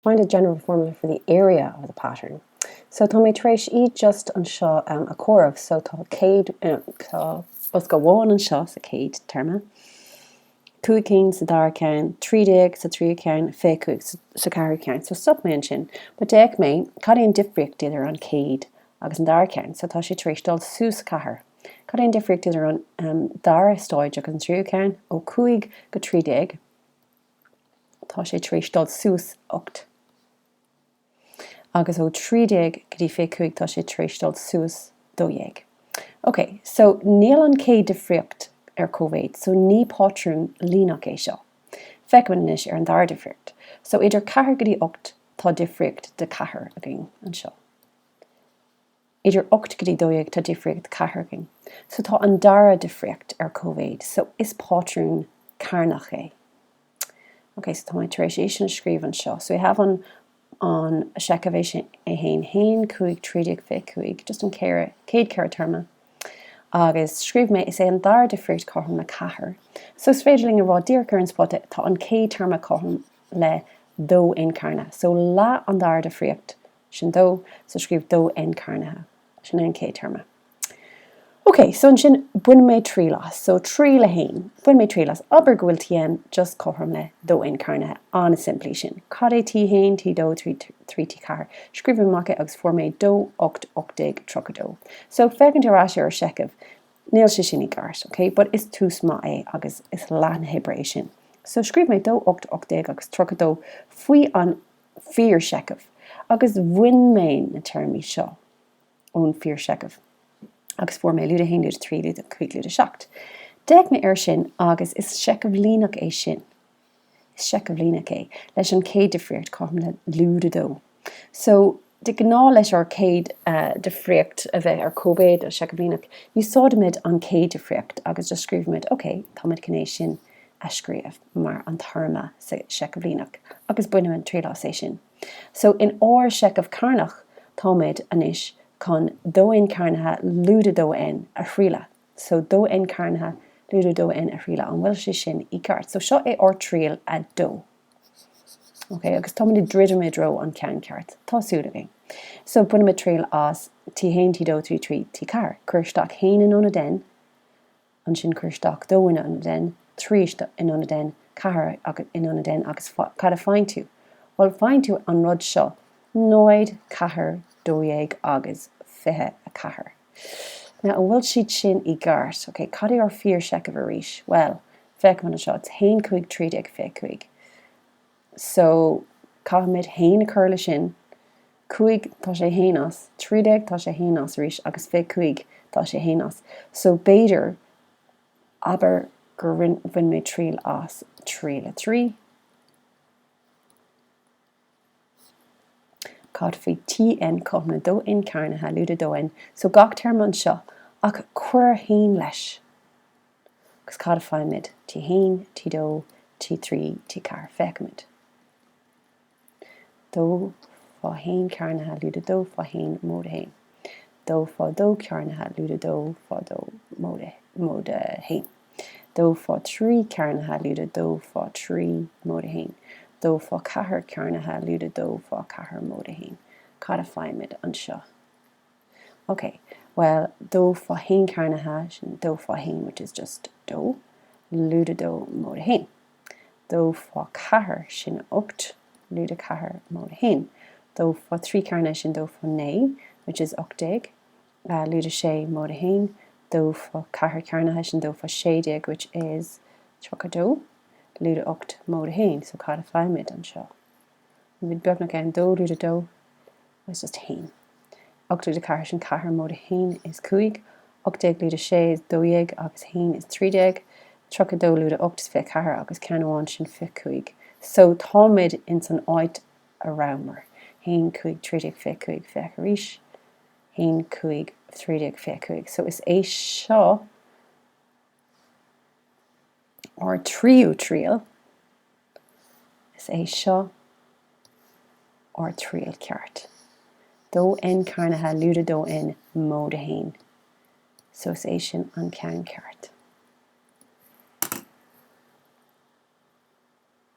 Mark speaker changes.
Speaker 1: Find a general formula for the area of the pattern. So tá mé tar éis iad just an seo a cuireamh, so tá céad tá bus go bháin an seo sa céad terma. 2 cén sa dar ceann, 30 sa trí ceann, 50 sa ceathair ceann. So stop mé an sin. But déag mé, cad éon difríocht idir an céad agus an dar ceann, so tá sé tar éis dul sús sa ceathair. Cad éon difríocht idir an dar stáid agus an trí ceann ó 5 go 30, tá sé tar éis dul sús 8. Agus ó 30 go dtí 50 tá sé tar éis dul sús 2. Okay, so níl an céad difríocht cóvéid, so ní pátrún línach é seo. Feicimid is an dar difríocht. So idir 4 go dtí 8 tá difríocht de 4 agin an seo. Idir 8 go dtí 2 tá difríocht 4 agin. So tá an dara difríocht cóvéid, so is pátrún carnach é. Okay, so tá mai tar éis sin scríb an seo. So we have on a seacavation a hain cúig 30 50, just an céad ceir terma. Agus scríb mé is an dar difríocht chom na 4. So is féidirling a rá díorchar an spot tá an céad terma chom le dó incarna. So lá an dar difríocht sin dó, so scríb dó incarnathe sin an céad terma. Okay, so sin buin mé trí las. So trí le hain, buin mé trí las. Aber gohfuil tien just chom le dó incarnathe an simplí sin. Cad é tí hain, tí dó, trí tí car. Scríb mace agus for mé dó 8 80 trocadó. So fecinn ar as ar secah, níl sé sin I gart, okay? But is tú smá é agus is lean hebréis sin. So scríb mé dó 8 80 agus trocadó faoi an fíor secah. Agus bhuin mé na termí seo ón fíor secah. Agus for mé luúda hain luúda 3 luúda 5 luúda 7. Déag mé ar sin agus is secah línach é sin. Is secah línach é leis an céad difríocht chom le luúda dó. So de gná leis ar céad difríocht a bheith ar cóvéid a secah línach, you sáidimid an céad difríocht agus just scríbimid, okay, táid cinné sin a scríomh mar an terma sa secah línach agus buinimid trí lá é sin. So in áir secah carnach táid anis con dó incarnathe luúda dó in a chríla. So dó incarnathe luúda dó in a chríla an bhfuil sé sin I gart. So seo é or tríal a dó. Okay, agus tá mid dridimid ro an cean ceart. Tá súda bhí. So buinimid tríal as tí hain tí dó trí trí tí car. Curstach hain in ona den, an sin curstach dó in ona den, trí in ona den, car in ona den agus cad a fáin tú. Well, fáin tú an rud seo, nóid cahar dóéag agus fithe a cahar. Now, an bhfuil siad sin I gart, okay, cad é ar fíor secah a ríis? Well, feicim an seo, it's hain cúig 30 50. So, caithimid hain a curla sin, 5 tá sé hénas, 30 tá sé hénas ríis, agus 50 tá sé hénas. So, béidir, aber gur bhain mé tríal as 3 le 3. Cad fao TN chum na dó incarnathe luúda dó in. So gach term an seo, ach cuir hain leis. Agus cad a fáimid, tí hain, tí dó, tí trí, tí car, feicimid. Dó fá hain carnathe luúda dó fá hain móda hain. Dó fá dó carnathe luúda dó fá dó móda hain. Dó fá trí carnathe luúda dó fá trí móda hain. Dó fá cahar carnathe luúda dó fá cahar móda hain. Cad a fáimid an seo. Okay, well, dó fá hain carnathe sin dó fá hain, which is just dó, luúda dó móda hain. Dó fá cahar sin 8, luúda cahar móda hain. Dó fá trí carnathe sin dó fá 9, which is 80, luúda sé móda hain. Dó fá cahar carnathe sin dó fá 60, which is trocadó, luúda 8 móda hain. So cad a fáimid an seo. Mid beag na ceann dó luúda dó is just hain. 8 luúda cahar sin cahar móda hain is 5. 80 luúda sé is 2 agus hain is 30. Trocadó luúda 8 is 5 cahar agus ceanháin sin 5. So táimid in san áit a ramer. Hain 5 30 5 5 ríis. Hain 5 30 5. So is é seo or tríú tríal. Is é seo or tríal ceart. Dó incarnathe luúda dó in móda hain. So is é sin an cean ceart.